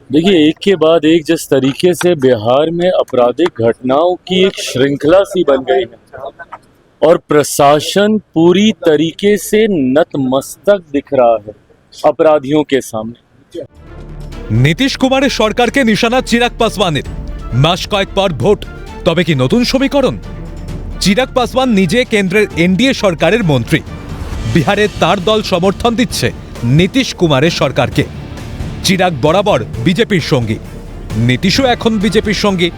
देखिए, एक के बाद एक जिस तरीके से बिहार में आपराधिक घटनाओं की एक श्रृंखला सी बन गई है और प्रशासन पूरी तरीके से नतमस्तक दिख रहा है अपराधियों के सामने। নীতিশ কুমারের সরকারকে নিশানা চিরাগ পাসওয়ানের। মাস কয়েক পর ভোট, তবে কি নতুন সমীকরণ? চিরাগ পাসওয়ান নিজে কেন্দ্রের এনডিএ সরকারের মন্ত্রী। বিহারে তার দল সমর্থন দিচ্ছে নীতিশ কুমারের সরকারকে। চিরাগ বরাবর বিজেপির সঙ্গী, নীতিশও এখন বিজেপির সঙ্গী।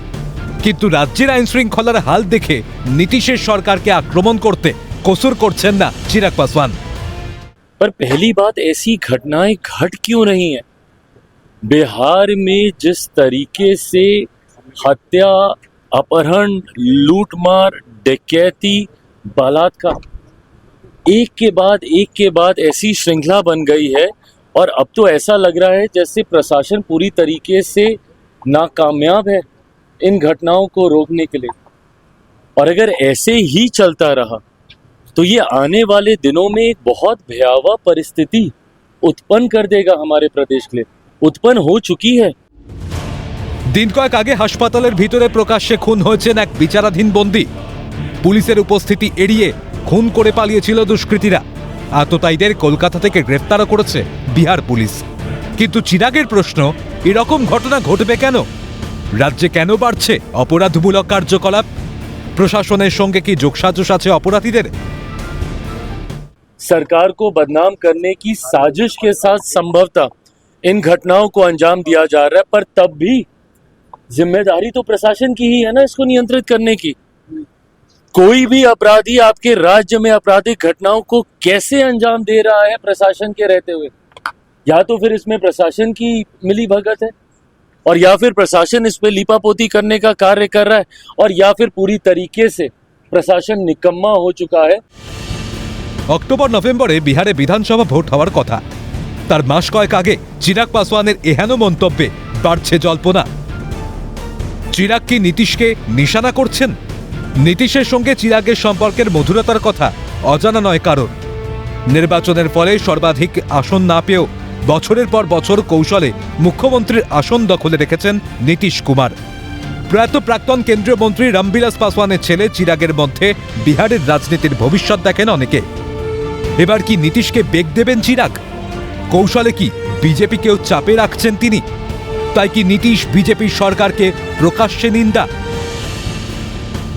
কিন্তু রাজ্যের আইন শৃঙ্খলার হাল দেখে নীতিশের সরকারকে আক্রমণ করতে কসুর করছেন না চিরাগ পাসওয়ান। पर पहली बात, ऐसी घटनाएं घट क्यों रही हैं? बिहार में जिस तरीके से हत्या, अपहरण, लूटमार, डकैती, बलात्कार एक के बाद ऐसी श्रृंखला बन गई है और अब तो ऐसा लग रहा है जैसे प्रशासन पूरी तरीके से नाकामयाब है इन घटनाओं को रोकने के लिए। और अगर ऐसे ही चलता रहा तो ये आने वाले दिनों में एक बहुत भयावह परिस्थिति उत्पन्न कर देगा हमारे प्रदेश के लिए, उत्पन्न हो चुकी है। দিন কয়েক আগে হাসপাতালের ভিতরে প্রকাশ্যে খুন হয়েছেন এক বিচারাধীন বন্দী। পুলিশের উপস্থিতি এড়িয়ে খুন করে পালিয়েছিল দুষ্কৃতীরা। আততায়ীদের কলকাতা থেকে গ্রেফতারও করেছে বিহার পুলিশ। কিন্তু চিরাগের প্রশ্ন, এরকম ঘটনা ঘটবে কেন? রাজ্যে কেন বাড়ছে অপরাধমূলক কার্যকলাপ? প্রশাসনের সঙ্গে কি যোগসাজশ আছে অপরাধীদের? सरकार को बदनाम करने की साजिश के साथ संभवतः इन घटनाओं को अंजाम दिया जा रहा है, पर तब भी जिम्मेदारी तो प्रशासन की ही है ना इसको नियंत्रित करने की। कोई भी अपराधी आपके राज्य में आपराधिक घटनाओं को कैसे अंजाम दे रहा है प्रशासन के रहते हुए? या तो फिर इसमें प्रशासन की मिली भगत है और या फिर प्रशासन इस पे लीपापोती करने का कार्य कर रहा है और या फिर पूरी तरीके से प्रशासन निकम्मा हो चुका है। অক্টোবর নভেম্বরে বিহারে বিধানসভা ভোট হওয়ার কথা। তার মাস কয়েক আগে চিরাগ পাসওয়ানের এহেন মন্তব্যে বাড়ছে জল্পনা। চিরাগ কি নীতিশকে নিশানা করছেন? নীতিশের সঙ্গে চিরাগের সম্পর্কের মধুরতার কথা অজানা নয় কারণ। নির্বাচনের ফলে সর্বাধিক আসন না পেয়েও বছরের পর বছর কৌশলে মুখ্যমন্ত্রীর আসন দখলে রেখেছেন নীতিশ কুমার। প্রয়াত প্রাক্তন কেন্দ্রীয় মন্ত্রী রামবিলাস পাসওয়ানের ছেলে চিরাগের মধ্যে বিহারের রাজনীতির ভবিষ্যৎ দেখেন অনেকে। এবার কি নীতিশকে বেগ দেবেন চিরাগ? কৌশলে কি বিজেপিকেও চাপে রাখছেন তিনি? তাই কি নীতিশ বিজেপির সরকারকে প্রকাশ্যে নিন্দা?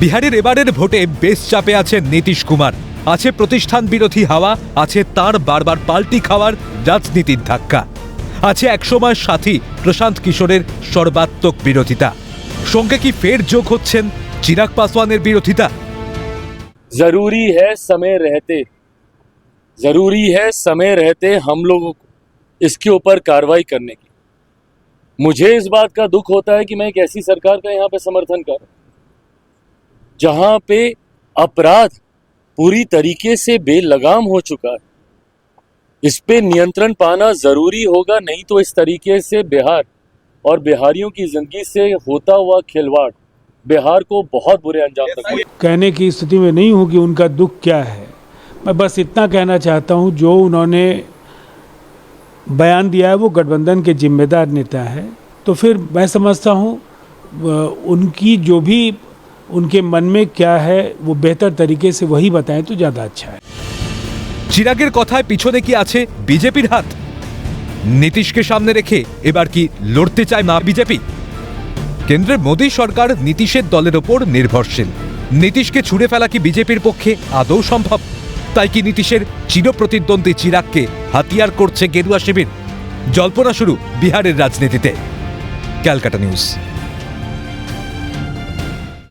বিহারের এবারের ভোটে বেশ চাপে আছেন নীতিশ কুমার। আছে প্রতিষ্ঠান বিরোধী হাওয়া, আছে তার বারবার পাল্টি খাওয়ার রাজনীতির ধাক্কা, আছে একসময় সাথী প্রশান্ত কিশোরের সর্বাত্মক বিরোধিতা। সঙ্গে কি ফের যোগ হচ্ছেন চিরাগ পাসওয়ানের বিরোধিতা? जरूरी है समय रहते हम लोगों को इसके ऊपर कार्रवाई करने की। मुझे इस बात का दुख होता है कि मैं एक ऐसी सरकार का यहाँ पे समर्थन कर रहा हूं जहां पे अपराध पूरी तरीके से बेलगाम हो चुका है। इस पे नियंत्रण पाना जरूरी होगा, नहीं तो इस तरीके से बिहार और बिहारियों की जिंदगी से होता हुआ खिलवाड़ बिहार को बहुत बुरे अंजाम तक कहने की स्थिति में नहीं हूँ कि उनका दुख क्या है। मैं बस इतना कहना चाहता हूँ, जो उन्होंने बयान दिया है वो गठबंधन के जिम्मेदार नेता है, तो फिर मैं समझता हूँ उनकी जो भी उनके मन में क्या है वो बेहतर तरीके से वही बताएं तो ज़्यादा अच्छा है। চিরাগের কথায় পিছনে কি আছে বিজেপির হাত? নীতিশকে সামনে রেখে এবার কি লড়তে চায় না বিজেপি? কেন্দ্রের মোদী সরকার নীতিশের দলের ওপর নির্ভরশীল। নীতিশকে ছুড়ে ফেলা কি বিজেপির পক্ষে আদৌ সম্ভব? তাই কি নীতিশের চিরপ্রতিদ্বন্দ্বী চিরাগকে হাতিয়ার করছে গেরুয়া শিবির? জল্পনা শুরু বিহারের রাজনীতিতে। ক্যালকাটা নিউজ।